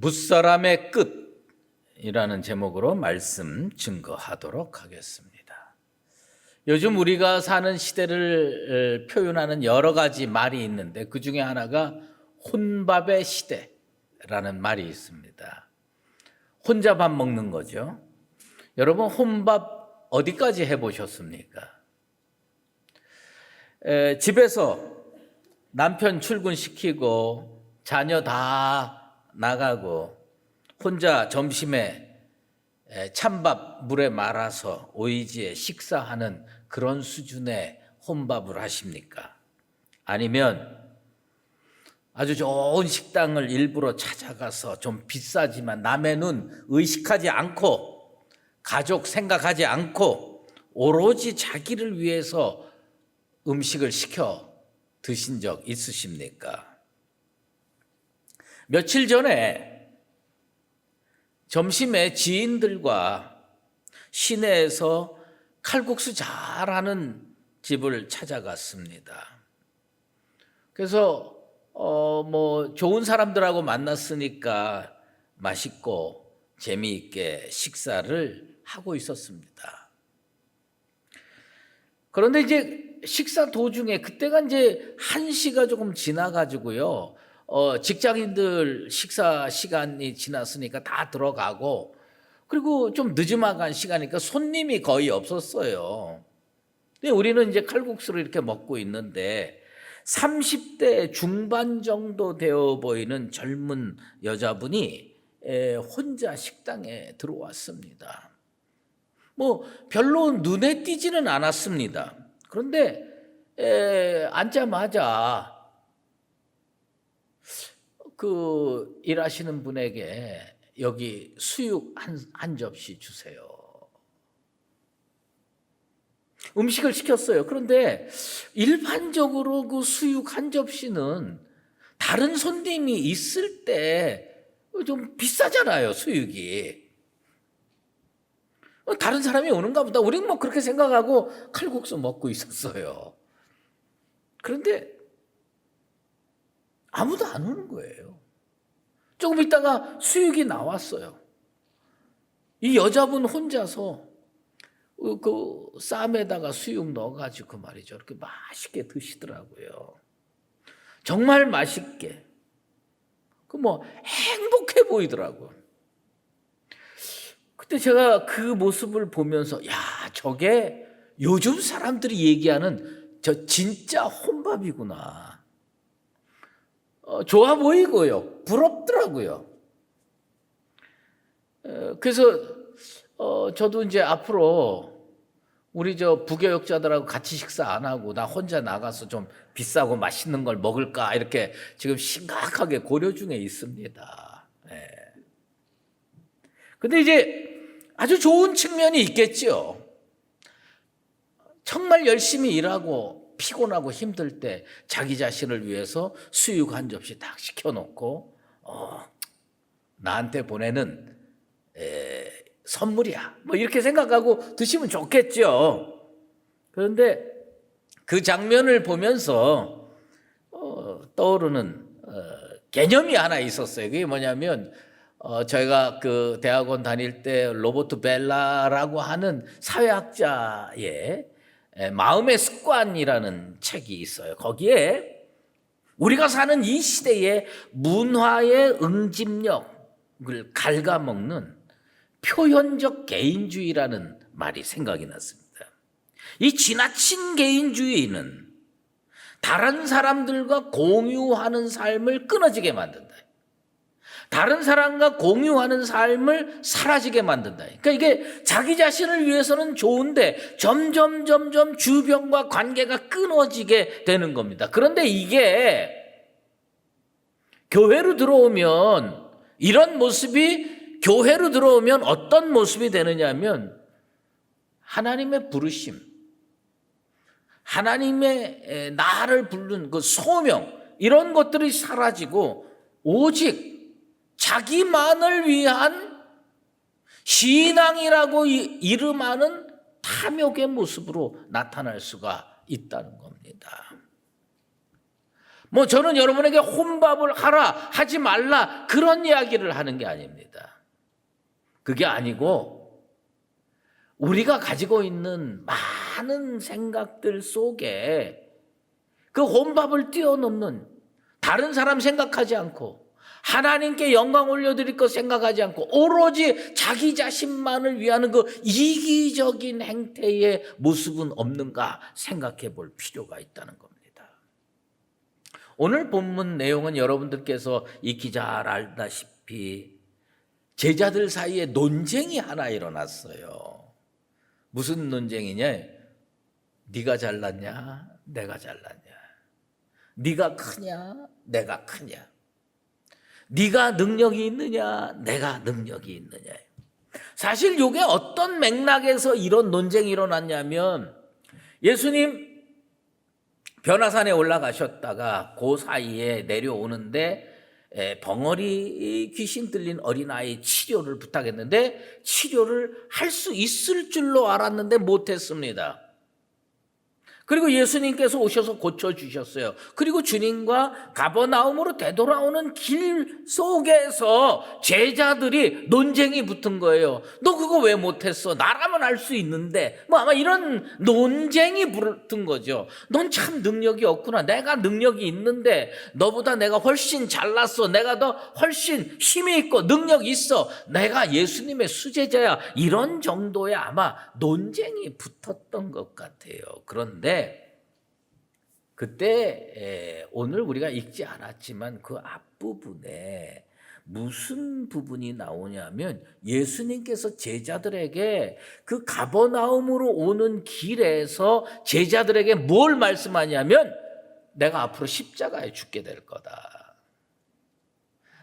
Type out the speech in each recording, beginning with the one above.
무사람의 끝이라는 제목으로 말씀 증거하도록 하겠습니다. 요즘 우리가 사는 시대를 표현하는 여러 가지 말이 있는데 그 중에 하나가 혼밥의 시대라는 말이 있습니다. 혼자 밥 먹는 거죠. 여러분 혼밥 어디까지 해보셨습니까? 집에서 남편 출근시키고 자녀 다 나가고 혼자 점심에 찬밥 물에 말아서 오이지에 식사하는 그런 수준의 혼밥을 하십니까? 아니면 아주 좋은 식당을 일부러 찾아가서 좀 비싸지만 남의 눈 의식하지 않고 가족 생각하지 않고 오로지 자기를 위해서 음식을 시켜 드신 적 있으십니까? 며칠 전에 점심에 지인들과 시내에서 칼국수 잘하는 집을 찾아갔습니다. 그래서 좋은 사람들하고 만났으니까 맛있고 재미있게 식사를 하고 있었습니다. 그런데 이제 식사 도중에 그때가 이제 1시가 조금 지나가지고요. 직장인들 식사 시간이 지났으니까 다 들어가고 그리고 좀 늦어간 시간이니까 손님이 거의 없었어요. 근데 우리는 이제 칼국수를 이렇게 먹고 있는데 30대 중반 정도 되어 보이는 젊은 여자분이 혼자 식당에 들어왔습니다. 별로 눈에 띄지는 않았습니다. 그런데 앉자마자 그 일하시는 분에게 여기 수육 한 접시 주세요. 음식을 시켰어요. 그런데 일반적으로 그 수육 한 접시는 다른 손님이 있을 때 좀 비싸잖아요, 수육이. 다른 사람이 오는가 보다. 우리는 그렇게 생각하고 칼국수 먹고 있었어요. 그런데 아무도 안 오는 거예요. 조금 있다가 수육이 나왔어요. 이 여자분 혼자서 그 쌈에다가 수육 넣어가지고 말이죠. 이렇게 맛있게 드시더라고요. 정말 맛있게. 행복해 보이더라고요. 그때 제가 그 모습을 보면서 저게 요즘 사람들이 얘기하는 저 진짜 혼밥이구나. 좋아 보이고요. 부럽더라고요. 그래서 저도 이제 앞으로 우리 저 부교역자들하고 같이 식사 안 하고 나 혼자 나가서 좀 비싸고 맛있는 걸 먹을까 이렇게 지금 심각하게 고려 중에 있습니다. 근데 이제 아주 좋은 측면이 있겠죠. 정말 열심히 일하고 피곤하고 힘들 때 자기 자신을 위해서 수육 한 접시 딱 시켜놓고 나한테 보내는 선물이야. 이렇게 생각하고 드시면 좋겠죠. 그런데 그 장면을 보면서 떠오르는 개념이 하나 있었어요. 그게 뭐냐면 저희가 그 대학원 다닐 때 로버트 벨라라고 하는 사회학자의 마음의 습관이라는 책이 있어요. 거기에 우리가 사는 이 시대의 문화의 응집력을 갉아먹는 표현적 개인주의라는 말이 생각이 났습니다. 이 지나친 개인주의는 다른 사람들과 공유하는 삶을 끊어지게 만든다. 다른 사람과 공유하는 삶을 사라지게 만든다. 그러니까 이게 자기 자신을 위해서는 좋은데 점점 주변과 관계가 끊어지게 되는 겁니다. 그런데 이게 교회로 들어오면 이런 모습이 교회로 들어오면 어떤 모습이 되느냐면 하나님의 부르심, 하나님의 나를 부른 그 소명 이런 것들이 사라지고 오직 자기만을 위한 신앙이라고 이름하는 탐욕의 모습으로 나타날 수가 있다는 겁니다. 뭐 저는 여러분에게 혼밥을 하라, 하지 말라 그런 이야기를 하는 게 아닙니다. 그게 아니고 우리가 가지고 있는 많은 생각들 속에 그 혼밥을 뛰어넘는, 다른 사람 생각하지 않고 하나님께 영광 올려드릴 것 생각하지 않고 오로지 자기 자신만을 위하는 그 이기적인 행태의 모습은 없는가 생각해 볼 필요가 있다는 겁니다. 오늘 본문 내용은 여러분들께서 익히 잘 알다시피 제자들 사이에 논쟁이 하나 일어났어요. 무슨 논쟁이냐? 네가 잘났냐? 내가 잘났냐? 네가 크냐? 내가 크냐? 네가 능력이 있느냐? 내가 능력이 있느냐? 사실 이게 어떤 맥락에서 이런 논쟁이 일어났냐면, 예수님 변화산에 올라가셨다가 그 사이에 내려오는데 벙어리 귀신 들린 어린아이 치료를 부탁했는데 치료를 할 수 있을 줄로 알았는데 못했습니다. 그리고 예수님께서 오셔서 고쳐주셨어요. 그리고 주님과 가버나움으로 되돌아오는 길 속에서 제자들이 논쟁이 붙은 거예요. 너 그거 왜 못했어? 나라면 할 수 있는데. 뭐 아마 이런 논쟁이 붙은 거죠. 넌 참 능력이 없구나. 내가 능력이 있는데 너보다 내가 훨씬 잘났어. 내가 더 훨씬 힘이 있고 능력이 있어. 내가 예수님의 수제자야. 이런 정도의 아마 논쟁이 붙었던 것 같아요. 그런데 그때 오늘 우리가 읽지 않았지만 그 앞부분에 무슨 부분이 나오냐면, 예수님께서 제자들에게 그 가버나움으로 오는 길에서 제자들에게 뭘 말씀하냐면, 내가 앞으로 십자가에 죽게 될 거다.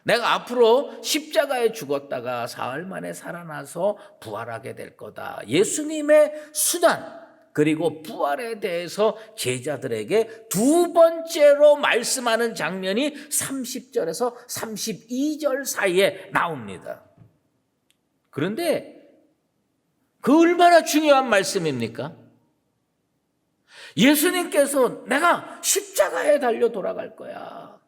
내가 앞으로 십자가에 죽었다가 사흘 만에 살아나서 부활하게 될 거다. 예수님의 순환 그리고 부활에 대해서 제자들에게 두 번째로 말씀하는 장면이 30절에서 32절 사이에 나옵니다. 그런데 그 얼마나 중요한 말씀입니까? 예수님께서 내가 십자가에 달려 돌아갈 거야.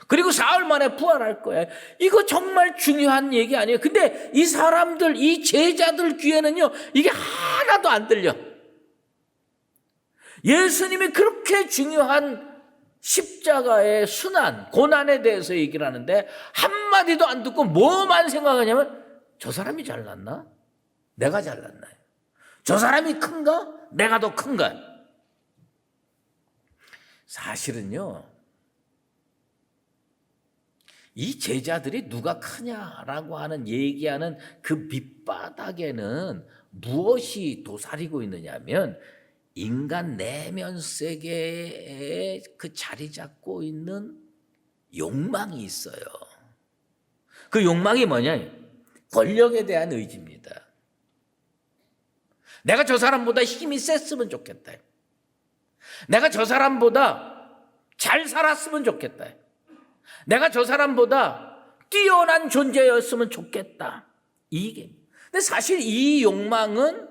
그리고 사흘 만에 부활할 거야. 이거 정말 중요한 얘기 아니에요. 근데 이 사람들, 이 제자들 귀에는요, 이게 하나도 안 들려. 예수님이 그렇게 중요한 십자가의 순환, 고난에 대해서 얘기를 하는데 한마디도 안 듣고 뭐만 생각하냐면, 저 사람이 잘났나? 내가 잘났나? 저 사람이 큰가? 내가 더 큰가? 사실은요, 이 제자들이 누가 크냐라고 하는 얘기하는 그 밑바닥에는 무엇이 도사리고 있느냐면, 인간 내면 세계에 그 자리 잡고 있는 욕망이 있어요. 그 욕망이 뭐냐? 권력에 대한 의지입니다. 내가 저 사람보다 힘이 셌으면 좋겠다. 내가 저 사람보다 잘 살았으면 좋겠다. 내가 저 사람보다 뛰어난 존재였으면 좋겠다. 이게. 근데 사실 이 욕망은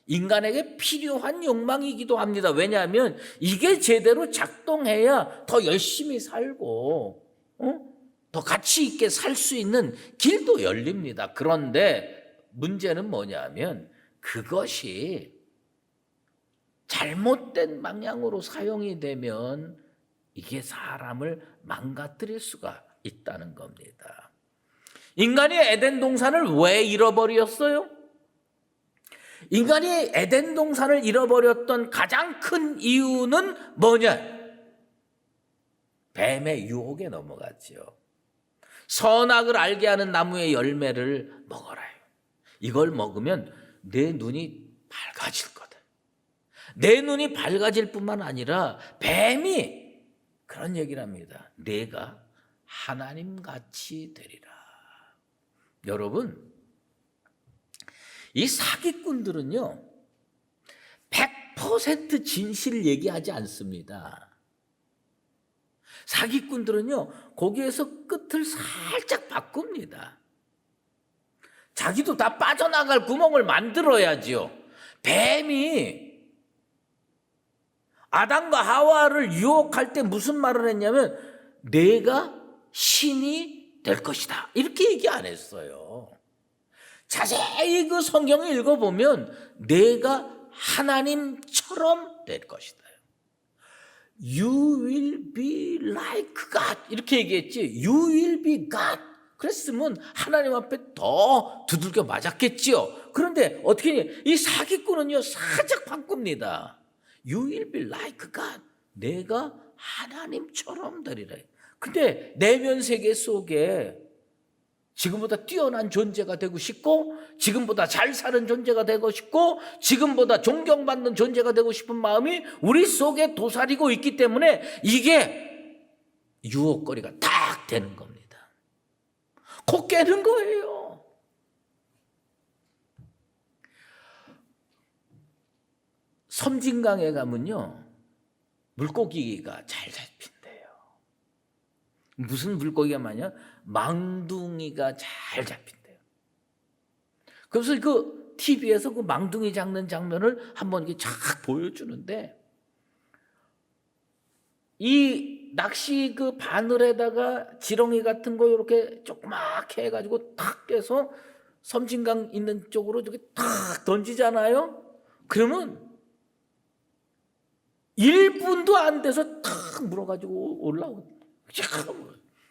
인간에게 필요한 욕망이기도 합니다. 왜냐하면 이게 제대로 작동해야 더 열심히 살고 더 가치 있게 살 수 있는 길도 열립니다. 그런데 문제는 뭐냐면 그것이 잘못된 방향으로 사용이 되면 이게 사람을 망가뜨릴 수가 있다는 겁니다. 인간이 에덴 동산을 왜 잃어버렸어요? 인간이 에덴 동산을 잃어버렸던 가장 큰 이유는 뭐냐? 뱀의 유혹에 넘어갔지요. 선악을 알게 하는 나무의 열매를 먹어라. 이걸 먹으면 내 눈이 밝아질 거다. 내 눈이 밝아질 뿐만 아니라 뱀이 그런 얘기를 합니다. 내가 하나님같이 되리라. 여러분, 이 사기꾼들은요 100% 진실을 얘기하지 않습니다. 사기꾼들은요 거기에서 끝을 살짝 바꿉니다. 자기도 다 빠져나갈 구멍을 만들어야지요. 뱀이 아담과 하와를 유혹할 때 무슨 말을 했냐면 내가 신이 될 것이다. 이렇게 얘기 안 했어요. 자세히 그 성경을 읽어보면 내가 하나님처럼 될 것이다. You will be like God 이렇게 얘기했지. You will be God 그랬으면 하나님 앞에 더 두들겨 맞았겠지요. 그런데 어떻게 이 사기꾼은요 살짝 바꿉니다. You will be like God 내가 하나님처럼 되리라. 근데 내면 세계 속에 지금보다 뛰어난 존재가 되고 싶고 지금보다 잘 사는 존재가 되고 싶고 지금보다 존경받는 존재가 되고 싶은 마음이 우리 속에 도사리고 있기 때문에 이게 유혹거리가 딱 되는 겁니다. 코 깨는 거예요. 섬진강에 가면요 물고기가 잘 잡힌대요. 무슨 물고기가 많냐? 망둥이가 잘 잡힌대요. 그래서 그 TV에서 그 망둥이 잡는 장면을 한번 이렇게 쫙 보여주는데 이 낚시 그 바늘에다가 지렁이 같은 거 이렇게 조그맣게 해가지고 탁 깨서 섬진강 있는 쪽으로 이렇게 탁 던지잖아요. 그러면 1분도 안 돼서 탁 물어가지고 올라오고.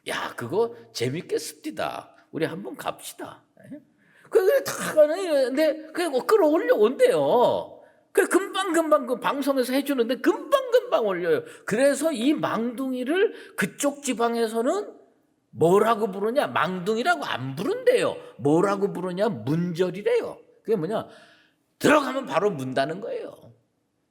야, 그거 재밌겠습니다. 우리 한번 갑시다. 그래 다 가는데 그냥 끌어올려 온대요. 그 금방 그 방송에서 해주는데 금방 올려요. 그래서 이 망둥이를 그쪽 지방에서는 뭐라고 부르냐? 망둥이라고 안 부른대요. 뭐라고 부르냐? 문절이래요. 그게 뭐냐? 들어가면 바로 문다는 거예요.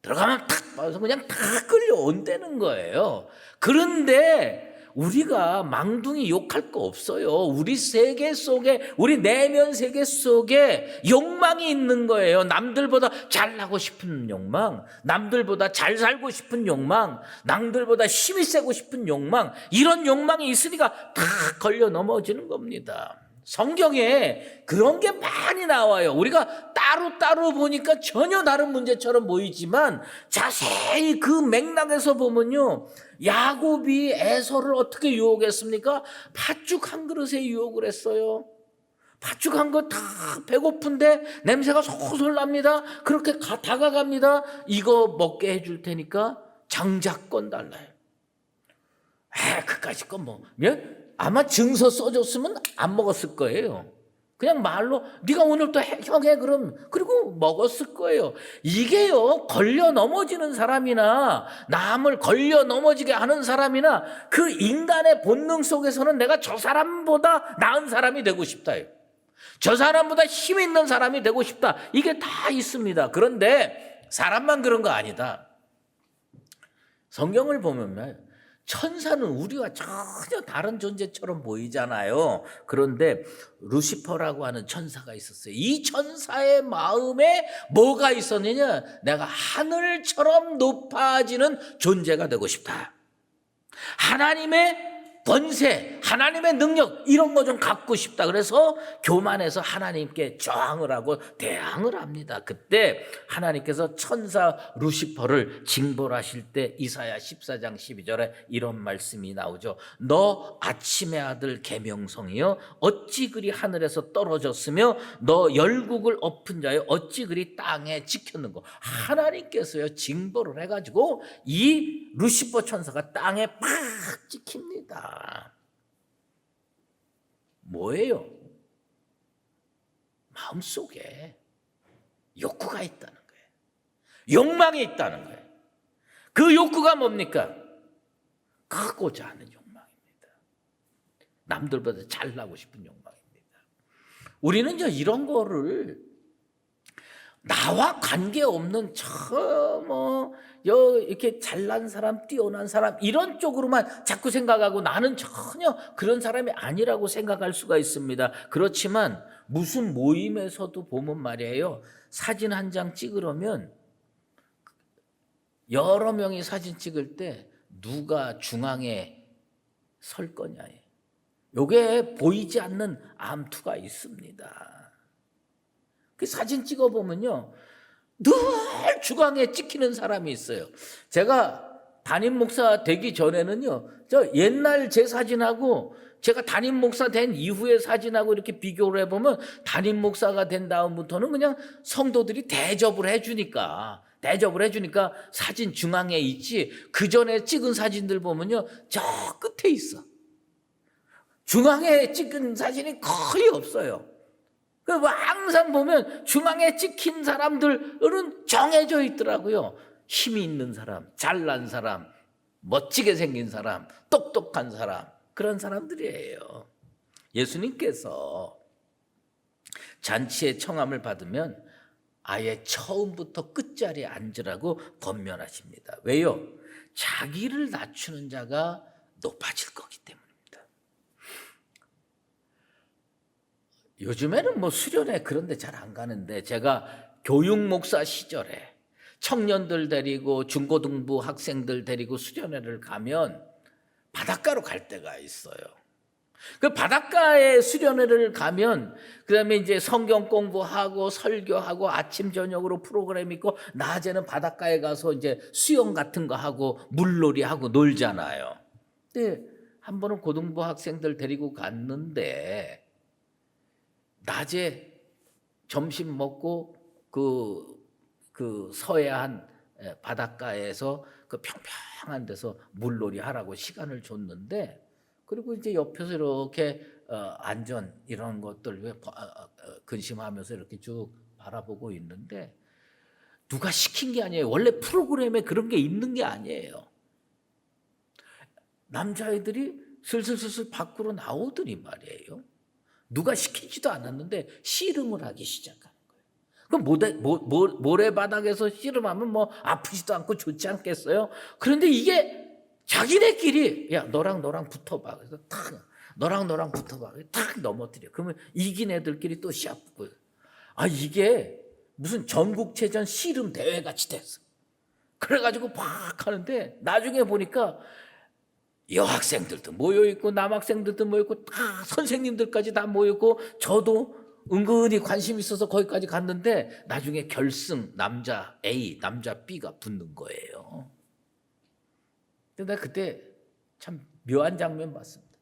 들어가면 탁 봐서 그냥 탁 끌려온다는 거예요. 그런데 우리가 망둥이 욕할 거 없어요. 우리 세계 속에 우리 내면 세계 속에 욕망이 있는 거예요. 남들보다 잘나고 싶은 욕망, 남들보다 잘 살고 싶은 욕망, 남들보다 힘이 세고 싶은 욕망, 이런 욕망이 있으니까 다 걸려 넘어지는 겁니다. 성경에 그런 게 많이 나와요. 우리가 따로 보니까 전혀 다른 문제처럼 보이지만 자세히 그 맥락에서 보면요, 야곱이 에서를 어떻게 유혹했습니까? 팥죽 한 그릇에 유혹을 했어요. 팥죽 한 거 다 배고픈데 냄새가 솔솔 납니다. 그렇게 다가갑니다. 이거 먹게 해줄 테니까 장자권 달라요. 그까짓 건 뭐 아마 증서 써줬으면 안 먹었을 거예요. 그냥 말로 네가 오늘부터 형해 그럼 그리고 먹었을 거예요. 이게요 걸려 넘어지는 사람이나 남을 걸려 넘어지게 하는 사람이나 그 인간의 본능 속에서는 내가 저 사람보다 나은 사람이 되고 싶다요. 저 사람보다 힘 있는 사람이 되고 싶다. 이게 다 있습니다. 그런데 사람만 그런 거 아니다. 성경을 보면 천사는 우리와 전혀 다른 존재처럼 보이잖아요. 그런데 루시퍼라고 하는 천사가 있었어요. 이 천사의 마음에 뭐가 있었느냐? 내가 하늘처럼 높아지는 존재가 되고 싶다. 하나님의 권세, 하나님의 능력 이런 거 좀 갖고 싶다. 그래서 교만해서 하나님께 저항을 하고 대항을 합니다. 그때 하나님께서 천사 루시퍼를 징벌하실 때 이사야 14장 12절에 이런 말씀이 나오죠. 너 아침의 아들 계명성이여 어찌 그리 하늘에서 떨어졌으며 너 열국을 엎은 자여 어찌 그리 땅에 지켰는고. 하나님께서요 징벌을 해가지고 이 루시퍼 천사가 땅에 팍 찍힙니다. 뭐예요? 마음속에 욕구가 있다는 거예요. 욕망이 있다는 거예요. 그 욕구가 뭡니까? 크고자 하는 욕망입니다. 남들보다 잘나고 싶은 욕망입니다. 우리는 이런 거를 나와 관계없는 이렇게 잘난 사람, 뛰어난 사람 이런 쪽으로만 자꾸 생각하고 나는 전혀 그런 사람이 아니라고 생각할 수가 있습니다. 그렇지만 무슨 모임에서도 보면 말이에요. 사진 한 장 찍으려면 여러 명이 사진 찍을 때 누가 중앙에 설 거냐에 요게 보이지 않는 암투가 있습니다. 그 사진 찍어보면요. 늘 주강에 찍히는 사람이 있어요. 제가 담임 목사 되기 전에는요, 저 옛날 제 사진하고 제가 담임 목사 된 이후의 사진하고 이렇게 비교를 해보면 담임 목사가 된 다음부터는 그냥 성도들이 대접을 해주니까 사진 중앙에 있지, 그 전에 찍은 사진들 보면요, 저 끝에 있어. 중앙에 찍은 사진이 거의 없어요. 항상 보면 중앙에 찍힌 사람들은 정해져 있더라고요. 힘이 있는 사람, 잘난 사람, 멋지게 생긴 사람, 똑똑한 사람, 그런 사람들이에요. 예수님께서 잔치의 청함을 받으면 아예 처음부터 끝자리에 앉으라고 권면하십니다. 왜요? 자기를 낮추는 자가 높아질 거기 때문입니다. 요즘에는 뭐 수련회 그런 데 잘 안 가는데, 제가 교육 목사 시절에 청년들 데리고 중고등부 학생들 데리고 수련회를 가면 바닷가로 갈 때가 있어요. 그 바닷가에 수련회를 가면 그다음에 이제 성경 공부하고 설교하고 아침 저녁으로 프로그램 있고, 낮에는 바닷가에 가서 이제 수영 같은 거 하고 물놀이 하고 놀잖아요. 근데 한 번은 고등부 학생들 데리고 갔는데, 낮에 점심 먹고 그 서해안 바닷가에서 그 평평한 데서 물놀이 하라고 시간을 줬는데, 그리고 이제 옆에서 이렇게 안전 이런 것들 근심하면서 이렇게 쭉 바라보고 있는데, 누가 시킨 게 아니에요. 원래 프로그램에 그런 게 있는 게 아니에요. 남자애들이 슬슬 밖으로 나오더니 말이에요. 누가 시키지도 않았는데 씨름을 하기 시작하는 거예요. 그럼 모래바닥에서 씨름하면 뭐 아프지도 않고 좋지 않겠어요? 그런데 이게 자기네끼리, 야 너랑 붙어봐. 그래서 탁 너랑 붙어봐. 탁 넘어뜨려. 그러면 이긴 애들끼리 또 시합 붙고. 이게 무슨 전국체전 씨름 대회 같이 됐어. 그래가지고 팍 하는데, 나중에 보니까 여학생들도 모여있고 남학생들도 모여있고 다 선생님들까지 다 모여있고, 저도 은근히 관심 있어서 거기까지 갔는데 나중에 결승 남자 A, 남자 B가 붙는 거예요. 근데 나 그때 참 묘한 장면 봤습니다.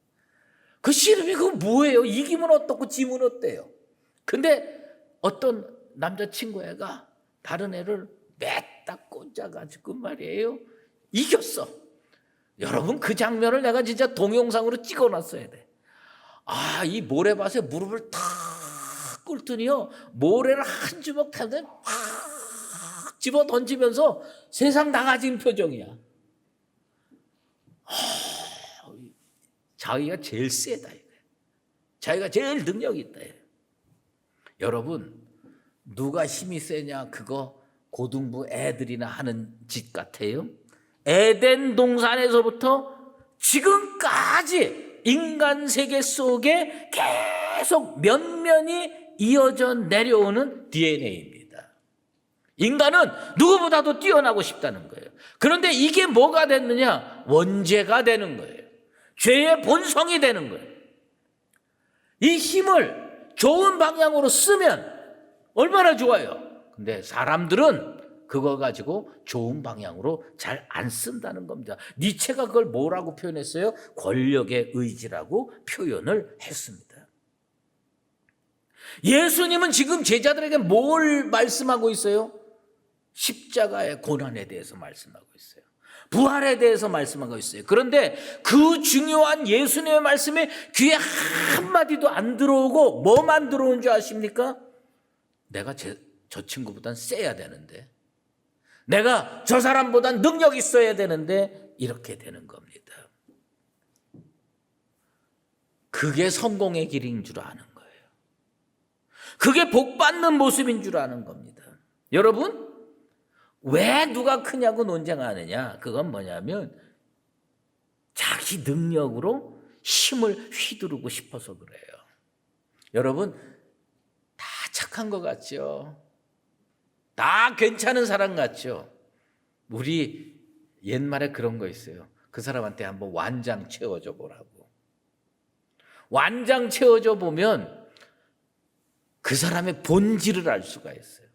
그 씨름이 그거 뭐예요? 이기면 어떻고 지면 어때요? 근데 어떤 남자친구 애가 다른 애를 맸딱 꽂아가지고 말이에요, 이겼어. 여러분, 그 장면을 내가 진짜 동영상으로 찍어놨어야 돼. 이 모래밭에 무릎을 탁 꿇더니요, 모래를 한 주먹 타는데 팍 집어 던지면서 세상 나가진 표정이야. 자기가 제일 세다. 자기가 제일 능력이 있다. 여러분, 누가 힘이 세냐, 그거 고등부 애들이나 하는 짓 같아요. 에덴 동산에서부터 지금까지 인간 세계 속에 계속 면면이 이어져 내려오는 DNA입니다. 인간은 누구보다도 뛰어나고 싶다는 거예요. 그런데 이게 뭐가 됐느냐? 원죄가 되는 거예요. 죄의 본성이 되는 거예요. 이 힘을 좋은 방향으로 쓰면 얼마나 좋아요. 근데 사람들은 그거 가지고 좋은 방향으로 잘 안 쓴다는 겁니다. 니체가 그걸 뭐라고 표현했어요? 권력의 의지라고 표현을 했습니다. 예수님은 지금 제자들에게 뭘 말씀하고 있어요? 십자가의 고난에 대해서 말씀하고 있어요. 부활에 대해서 말씀하고 있어요. 그런데 그 중요한 예수님의 말씀에 귀에 한마디도 안 들어오고 뭐만 들어온 줄 아십니까? 내가 저 친구보단 세야 되는데, 내가 저 사람보단 능력 있어야 되는데, 이렇게 되는 겁니다. 그게 성공의 길인 줄 아는 거예요. 그게 복 받는 모습인 줄 아는 겁니다. 여러분, 왜 누가 크냐고 논쟁하느냐? 그건 뭐냐면 자기 능력으로 힘을 휘두르고 싶어서 그래요. 여러분, 다 착한 것 같죠? 다 괜찮은 사람 같죠? 우리 옛말에 그런 거 있어요. 그 사람한테 한번 완장 채워줘 보라고. 완장 채워줘 보면 그 사람의 본질을 알 수가 있어요.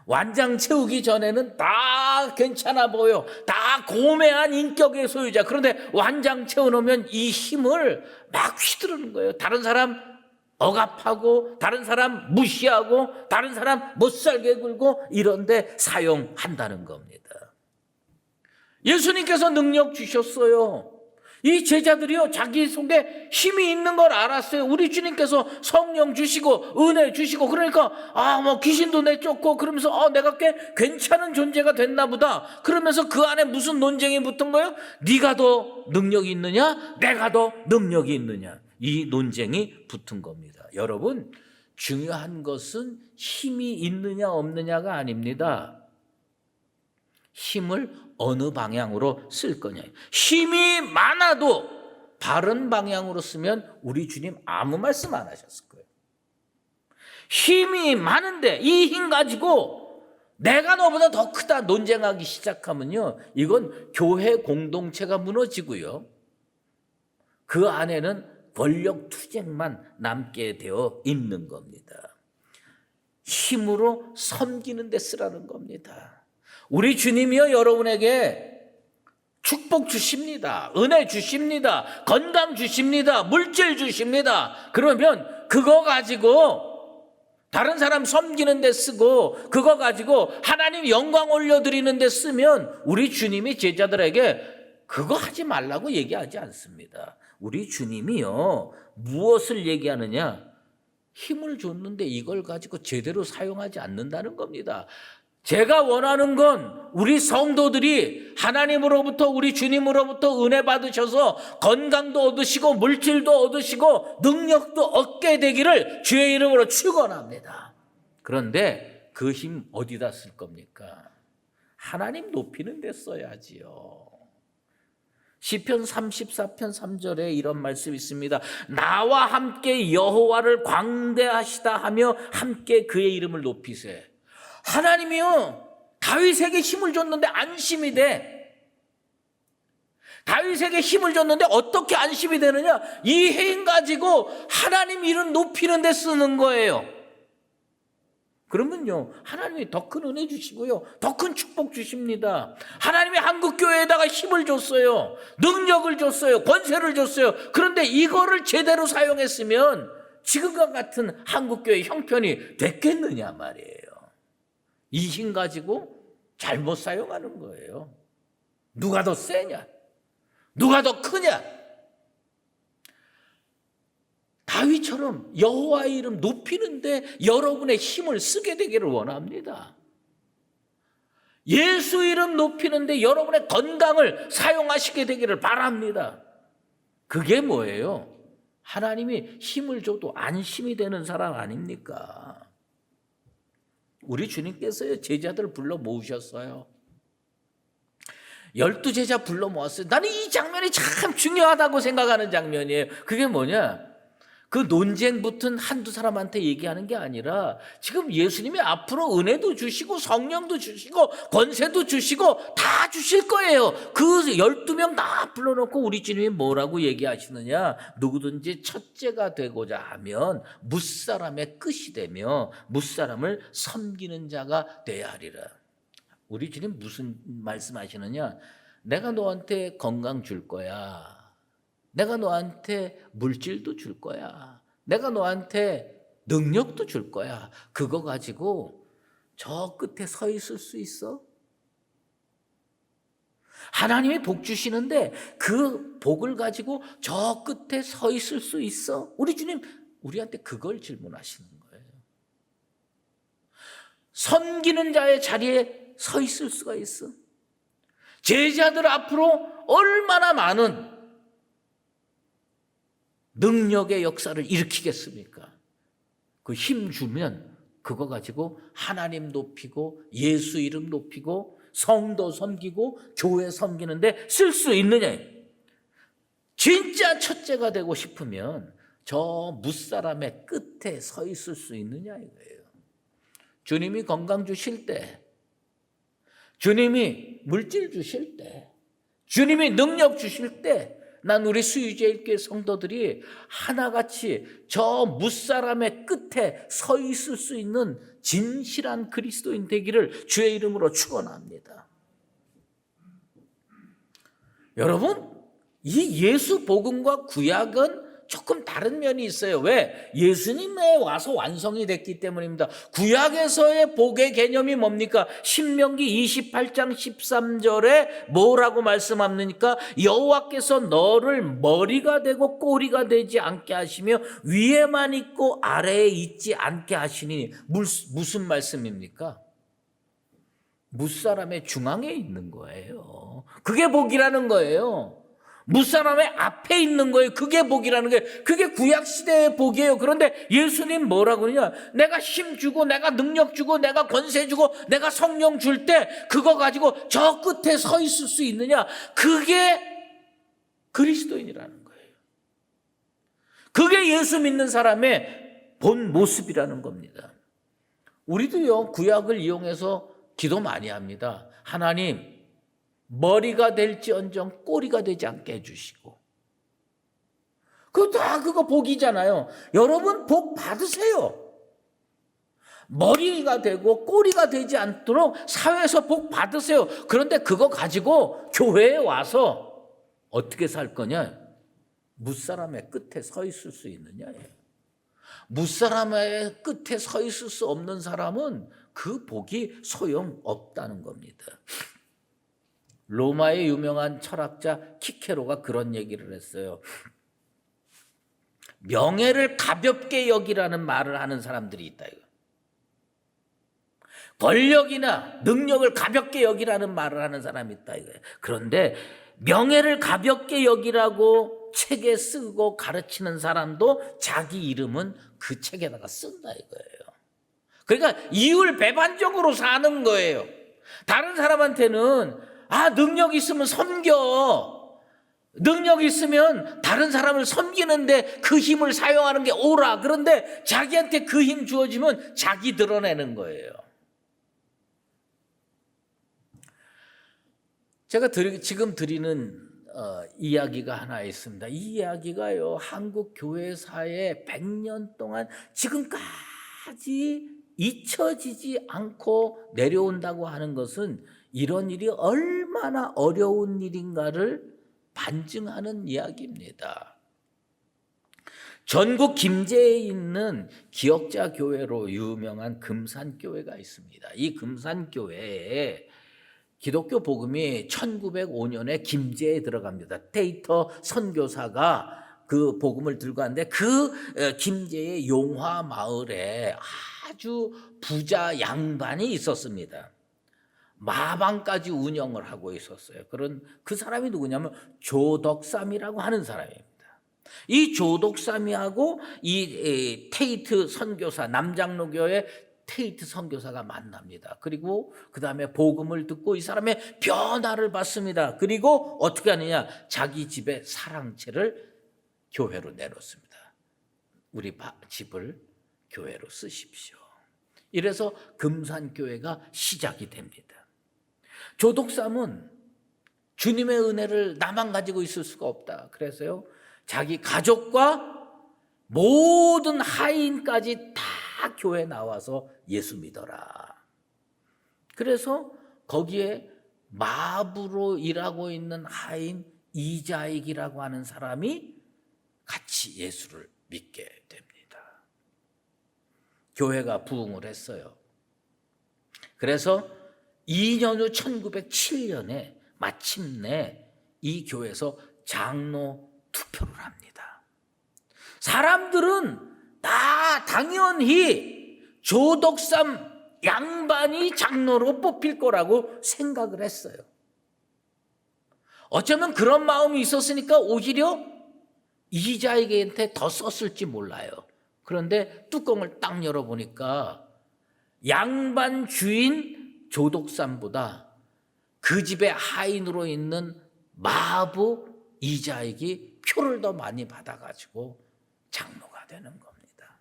완장 채우기 전에는 다 괜찮아 보여. 다 고매한 인격의 소유자. 그런데 완장 채워놓으면 이 힘을 막 휘두르는 거예요. 다른 사람 억압하고, 다른 사람 무시하고, 다른 사람 못살게 굴고, 이런데 사용한다는 겁니다. 예수님께서 능력 주셨어요. 이 제자들이요, 자기 속에 힘이 있는 걸 알았어요. 우리 주님께서 성령 주시고 은혜 주시고, 그러니까 귀신도 내쫓고 그러면서 내가 꽤 괜찮은 존재가 됐나 보다. 그러면서 그 안에 무슨 논쟁이 붙은 거예요? 네가 더 능력이 있느냐, 내가 더 능력이 있느냐, 이 논쟁이 붙은 겁니다. 여러분, 중요한 것은 힘이 있느냐 없느냐가 아닙니다. 힘을 어느 방향으로 쓸 거냐. 힘이 많아도 바른 방향으로 쓰면 우리 주님 아무 말씀 안 하셨을 거예요. 힘이 많은데 이 힘 가지고 내가 너보다 더 크다 논쟁하기 시작하면요, 이건 교회 공동체가 무너지고요, 그 안에는 권력 투쟁만 남게 되어 있는 겁니다. 힘으로 섬기는 데 쓰라는 겁니다. 우리 주님이요, 여러분에게 축복 주십니다. 은혜 주십니다. 건강 주십니다. 물질 주십니다. 그러면 그거 가지고 다른 사람 섬기는 데 쓰고, 그거 가지고 하나님 영광 올려드리는 데 쓰면 우리 주님이 제자들에게 그거 하지 말라고 얘기하지 않습니다. 우리 주님이요, 무엇을 얘기하느냐? 힘을 줬는데 이걸 가지고 제대로 사용하지 않는다는 겁니다. 제가 원하는 건 우리 성도들이 하나님으로부터, 우리 주님으로부터 은혜 받으셔서 건강도 얻으시고 물질도 얻으시고 능력도 얻게 되기를 주의 이름으로 축원합니다. 그런데 그 힘 어디다 쓸 겁니까? 하나님 높이는 데 써야지요. 시편 34편 3절에 이런 말씀이 있습니다. 나와 함께 여호와를 광대하시다 하며 함께 그의 이름을 높이세. 하나님이요, 다윗에게 힘을 줬는데 안심이 돼. 다윗에게 힘을 줬는데 어떻게 안심이 되느냐? 이 힘 가지고 하나님 이름 높이는 데 쓰는 거예요. 그러면요, 하나님이 더 큰 은혜 주시고요, 더 큰 축복 주십니다. 하나님이 한국교회에다가 힘을 줬어요. 능력을 줬어요. 권세를 줬어요. 그런데 이거를 제대로 사용했으면 지금과 같은 한국교회 형편이 됐겠느냐 말이에요. 이 힘 가지고 잘못 사용하는 거예요. 누가 더 세냐? 누가 더 크냐? 다윗처럼 여호와의 이름 높이는데 여러분의 힘을 쓰게 되기를 원합니다. 예수 이름 높이는데 여러분의 건강을 사용하시게 되기를 바랍니다. 그게 뭐예요? 하나님이 힘을 줘도 안심이 되는 사람 아닙니까? 우리 주님께서요, 제자들을 불러 모으셨어요. 12제자 불러 모았어요. 나는 이 장면이 참 중요하다고 생각하는 장면이에요. 그게 뭐냐? 그 논쟁 붙은 한두 사람한테 얘기하는 게 아니라 지금 예수님이 앞으로 은혜도 주시고 성령도 주시고 권세도 주시고 다 주실 거예요. 그 12명 다 불러놓고 우리 주님이 뭐라고 얘기하시느냐? 누구든지 첫째가 되고자 하면 뭇사람의 끝이 되며 뭇사람을 섬기는 자가 돼야 하리라. 우리 주님 무슨 말씀하시느냐? 내가 너한테 건강 줄 거야. 내가 너한테 물질도 줄 거야. 내가 너한테 능력도 줄 거야. 그거 가지고 저 끝에 서 있을 수 있어? 하나님이 복 주시는데 그 복을 가지고 저 끝에 서 있을 수 있어? 우리 주님 우리한테 그걸 질문하시는 거예요. 섬기는 자의 자리에 서 있을 수가 있어? 제자들 앞으로 얼마나 많은 능력의 역사를 일으키겠습니까? 그 힘 주면 그거 가지고 하나님 높이고 예수 이름 높이고 성도 섬기고 교회 섬기는데 쓸 수 있느냐? 진짜 첫째가 되고 싶으면 저 무사람의 끝에 서 있을 수 있느냐 이거예요. 주님이 건강 주실 때, 주님이 물질 주실 때, 주님이 능력 주실 때 난 우리 수유제일교회 성도들이 하나같이 저 무사람의 끝에 서 있을 수 있는 진실한 그리스도인 되기를 주의 이름으로 축원합니다. 여러분, 이 예수 복음과 구약은 조금 다른 면이 있어요. 왜? 예수님에 와서 완성이 됐기 때문입니다. 구약에서의 복의 개념이 뭡니까? 신명기 28장 13절에 뭐라고 말씀합니까? 여호와께서 너를 머리가 되고 꼬리가 되지 않게 하시며 위에만 있고 아래에 있지 않게 하시니 무슨 말씀입니까? 무사람의 중앙에 있는 거예요. 그게 복이라는 거예요. 무사람의 앞에 있는 거예요. 그게 복이라는 거예요. 그게 구약시대의 복이에요. 그런데 예수님 뭐라고 그러냐? 내가 힘 주고 내가 능력 주고 내가 권세 주고 내가 성령 줄 때 그거 가지고 저 끝에 서 있을 수 있느냐? 그게 그리스도인이라는 거예요. 그게 예수 믿는 사람의 본 모습이라는 겁니다. 우리도요, 구약을 이용해서 기도 많이 합니다. 하나님, 머리가 될지언정 꼬리가 되지 않게 해주시고. 그거 복이잖아요. 여러분 복 받으세요. 머리가 되고 꼬리가 되지 않도록 사회에서 복 받으세요. 그런데 그거 가지고 교회에 와서 어떻게 살 거냐? 무사람의 끝에 서 있을 수 있느냐예요. 무사람의 끝에 서 있을 수 없는 사람은 그 복이 소용없다는 겁니다. 로마의 유명한 철학자 키케로가 그런 얘기를 했어요. 명예를 가볍게 여기라는 말을 하는 사람들이 있다. 권력이나 능력을 가볍게 여기라는 말을 하는 사람이 있다. 그런데 명예를 가볍게 여기라고 책에 쓰고 가르치는 사람도 자기 이름은 그 책에다가 쓴다 이거예요. 그러니까 이율배반적으로 사는 거예요. 다른 사람한테는 능력 있으면 섬겨. 능력 있으면 다른 사람을 섬기는데 그 힘을 사용하는 게 옳아. 그런데 자기한테 그 힘 주어지면 자기 드러내는 거예요. 제가 지금 드리는 이야기가 하나 있습니다. 이 이야기가요, 한국 교회사에 100년 동안 지금까지 잊혀지지 않고 내려온다고 하는 것은 이런 일이 얼마나 어려운 일인가를 반증하는 이야기입니다. 전국 김제에 있는 기역자 교회로 유명한 금산교회가 있습니다. 이 금산교회에 기독교 복음이 1905년에 김제에 들어갑니다. 테이터 선교사가 그 복음을 들고 왔는데 그 김제의 용화 마을에 아주 부자 양반이 있었습니다. 마방까지 운영을 하고 있었어요. 그 사람이 누구냐면 조덕삼이라고 하는 사람입니다. 이 조덕삼이하고 이 테이트 선교사, 남장로교회 테이트 선교사가 만납니다. 그리고 그 다음에 복음을 듣고 이 사람의 변화를 받습니다. 그리고 어떻게 하느냐? 자기 집에 사랑채를 교회로 내놓습니다. 우리 집을 교회로 쓰십시오. 이래서 금산교회가 시작이 됩니다. 조덕삼은 주님의 은혜를 나만 가지고 있을 수가 없다. 그래서요, 자기 가족과 모든 하인까지 다 교회에 나와서 예수 믿어라. 그래서 거기에 마부로 일하고 있는 하인 이자익이라고 하는 사람이 같이 예수를 믿게 됩니다. 교회가 부흥을 했어요. 그래서 2년 후 1907년에 마침내 이 교회에서 장로 투표를 합니다. 사람들은 다 당연히 조덕삼 양반이 장로로 뽑힐 거라고 생각을 했어요. 어쩌면 그런 마음이 있었으니까 오히려 이자에게한테 더 썼을지 몰라요. 그런데 뚜껑을 딱 열어보니까 양반 주인 조덕삼보다 그 집의 하인으로 있는 마부 이자익이 표를 더 많이 받아가지고 장로가 되는 겁니다.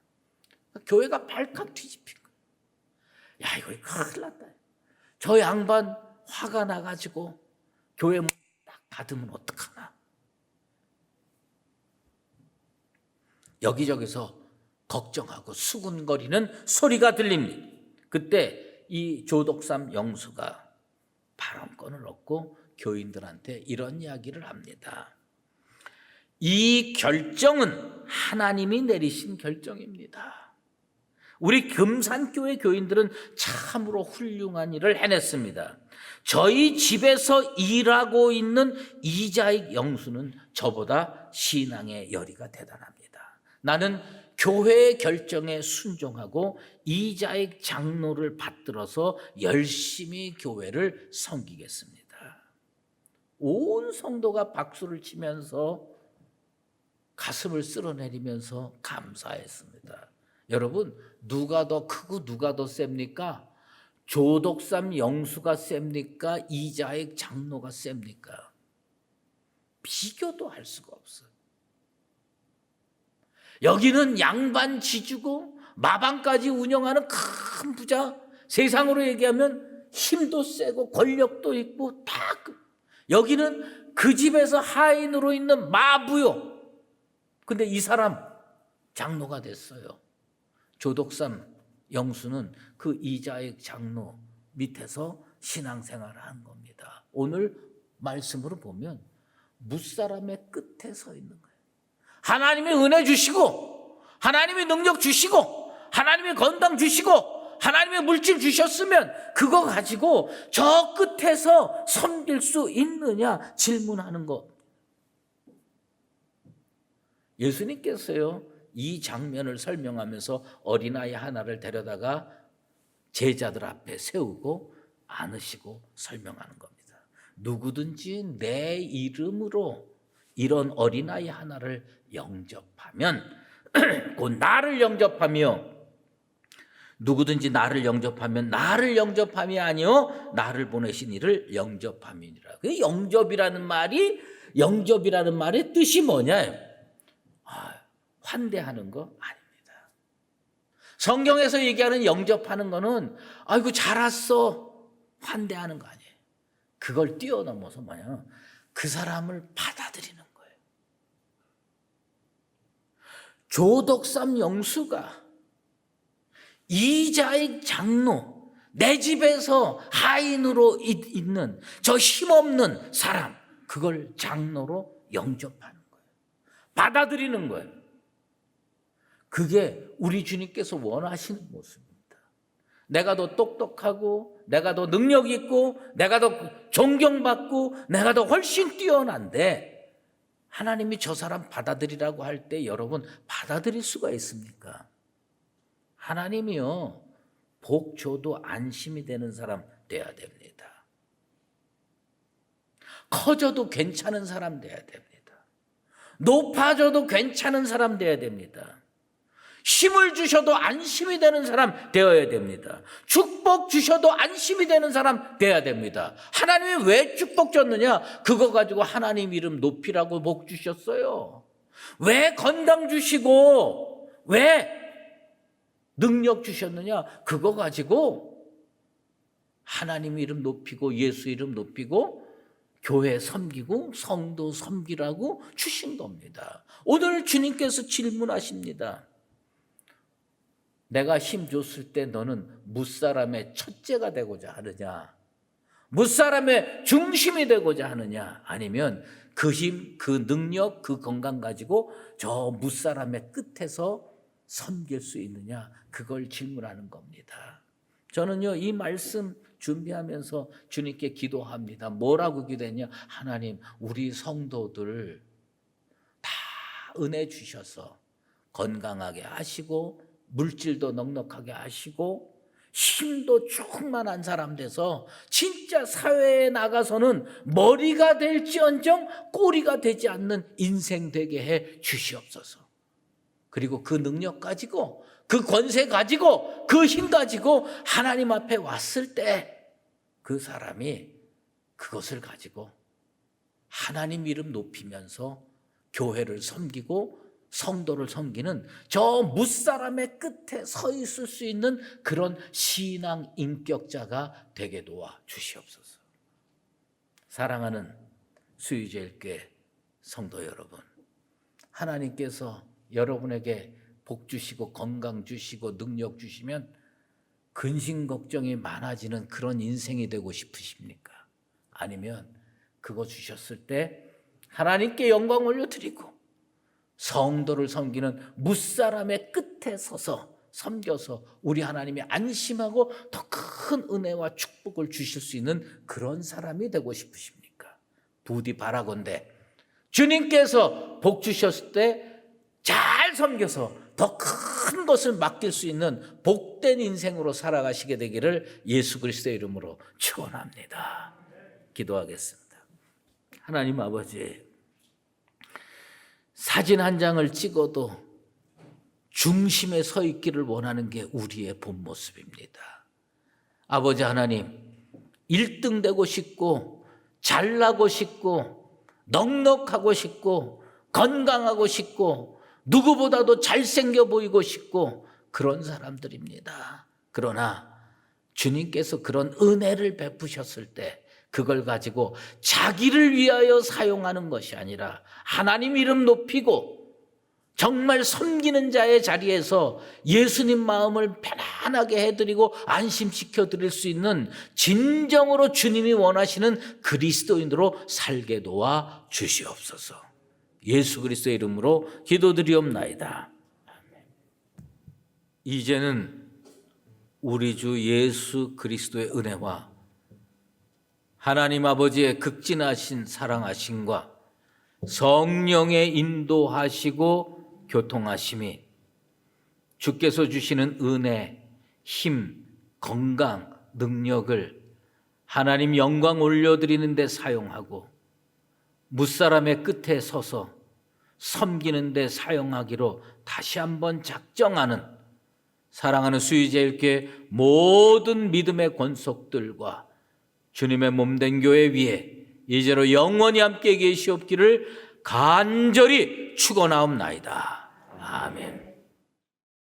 교회가 발칵 뒤집힌 거예요. 야, 이거 큰일 났다. 저 양반 화가 나가지고 교회 문 딱 닫으면 어떡하나. 여기저기서 걱정하고 수군거리는 소리가 들립니다. 그때 이 조독삼 영수가 발언권을 얻고 교인들한테 이런 이야기를 합니다. 이 결정은 하나님이 내리신 결정입니다. 우리 금산교회 교인들은 참으로 훌륭한 일을 해냈습니다. 저희 집에서 일하고 있는 이자익 영수는 저보다 신앙의 열의가 대단합니다. 나는 교회의 결정에 순종하고 이자익 장로를 받들어서 열심히 교회를 섬기겠습니다. 온 성도가 박수를 치면서 가슴을 쓸어내리면서 감사했습니다. 여러분, 누가 더 크고 누가 더 셉니까? 조독삼 영수가 셉니까? 이자익 장로가 셉니까? 비교도 할 수가 없어요. 여기는 양반 지주고 마방까지 운영하는 큰 부자, 세상으로 얘기하면 힘도 세고 권력도 있고 다. 여기는 그 집에서 하인으로 있는 마부요. 근데 이 사람 장로가 됐어요. 조독삼 영수는 그 이자익 장로 밑에서 신앙생활을 한 겁니다. 오늘 말씀으로 보면 무사람의 끝에 서 있는 거예요. 하나님이 은혜 주시고 하나님이 능력 주시고 하나님이 건강 주시고 하나님의 물질 주셨으면 그거 가지고 저 끝에서 섬길 수 있느냐 질문하는 것. 예수님께서요, 이 장면을 설명하면서 어린아이 하나를 데려다가 제자들 앞에 세우고 안으시고 설명하는 겁니다. 누구든지 내 이름으로 이런 어린아이 하나를 영접하면 곧 나를 영접하며, 누구든지 나를 영접하면 나를 영접함이 아니요 나를 보내신 이를 영접함이니라. 그 영접이라는 말의 뜻이 뭐냐? 환대하는 거 아닙니다. 성경에서 얘기하는 영접하는 거는 아이고 잘 왔어 환대하는 거 아니에요. 그걸 뛰어넘어서 뭐냐? 그 사람을 받아들이는 거예요. 조독삼 영수가 이자익 장로, 내 집에서 하인으로 있는 저 힘없는 사람, 그걸 장로로 영접하는 거예요. 받아들이는 거예요. 그게 우리 주님께서 원하시는 모습입니다. 내가 더 똑똑하고 내가 더 능력 있고 내가 더 존경받고 내가 더 훨씬 뛰어난데 하나님이 저 사람 받아들이라고 할 때 여러분 받아들일 수가 있습니까? 하나님이요, 복 줘도 안심이 되는 사람 돼야 됩니다. 커져도 괜찮은 사람 돼야 됩니다. 높아져도 괜찮은 사람 돼야 됩니다. 힘을 주셔도 안심이 되는 사람 되어야 됩니다. 축복 주셔도 안심이 되는 사람 되어야 됩니다. 하나님이 왜 축복 줬느냐? 그거 가지고 하나님 이름 높이라고 복 주셨어요. 왜 건강 주시고 왜 능력 주셨느냐? 그거 가지고 하나님 이름 높이고 예수 이름 높이고 교회 섬기고 성도 섬기라고 주신 겁니다. 오늘 주님께서 질문하십니다. 내가 힘 줬을 때 너는 무사람의 첫째가 되고자 하느냐? 무사람의 중심이 되고자 하느냐? 아니면 그 힘, 그 능력, 그 건강 가지고 저 무사람의 끝에서 섬길 수 있느냐? 그걸 질문하는 겁니다. 저는요, 이 말씀 준비하면서 주님께 기도합니다. 뭐라고 기도했냐? 하나님, 우리 성도들 다 은혜 주셔서 건강하게 하시고 물질도 넉넉하게 하시고 힘도 충만한 사람 돼서 진짜 사회에 나가서는 머리가 될지언정 꼬리가 되지 않는 인생 되게 해 주시옵소서. 그리고 그 능력 가지고 그 권세 가지고 그 힘 가지고 하나님 앞에 왔을 때 그 사람이 그것을 가지고 하나님 이름 높이면서 교회를 섬기고 성도를 섬기는 저 무사람의 끝에 서 있을 수 있는 그런 신앙 인격자가 되게 도와 주시옵소서. 사랑하는 수유제일교회 성도 여러분, 하나님께서 여러분에게 복 주시고 건강 주시고 능력 주시면 근심 걱정이 많아지는 그런 인생이 되고 싶으십니까? 아니면 그거 주셨을 때 하나님께 영광 올려드리고 성도를 섬기는 무사람의 끝에 서서 섬겨서 우리 하나님이 안심하고 더 큰 은혜와 축복을 주실 수 있는 그런 사람이 되고 싶으십니까? 부디 바라건대 주님께서 복 주셨을 때 잘 섬겨서 더 큰 것을 맡길 수 있는 복된 인생으로 살아가시게 되기를 예수 그리스도의 이름으로 축원합니다. 기도하겠습니다. 하나님 아버지, 사진 한 장을 찍어도 중심에 서 있기를 원하는 게 우리의 본 모습입니다. 아버지 하나님, 1등 되고 싶고 잘나고 싶고 넉넉하고 싶고 건강하고 싶고 누구보다도 잘생겨 보이고 싶고 그런 사람들입니다. 그러나 주님께서 그런 은혜를 베푸셨을 때 그걸 가지고 자기를 위하여 사용하는 것이 아니라 하나님 이름 높이고 정말 섬기는 자의 자리에서 예수님 마음을 편안하게 해드리고 안심시켜 드릴 수 있는 진정으로 주님이 원하시는 그리스도인으로 살게 도와 주시옵소서. 예수 그리스도의 이름으로 기도드리옵나이다. 이제는 우리 주 예수 그리스도의 은혜와 하나님 아버지의 극진하신 사랑하심과 성령의 인도하시고 교통하심이 주께서 주시는 은혜, 힘, 건강, 능력을 하나님 영광 올려드리는 데 사용하고 무사람의 끝에 서서 섬기는 데 사용하기로 다시 한번 작정하는 사랑하는 수의제일교회 모든 믿음의 권속들과 주님의 몸된 교회 위에 이제로 영원히 함께 계시옵기를 간절히 축원하옵나이다. 아멘.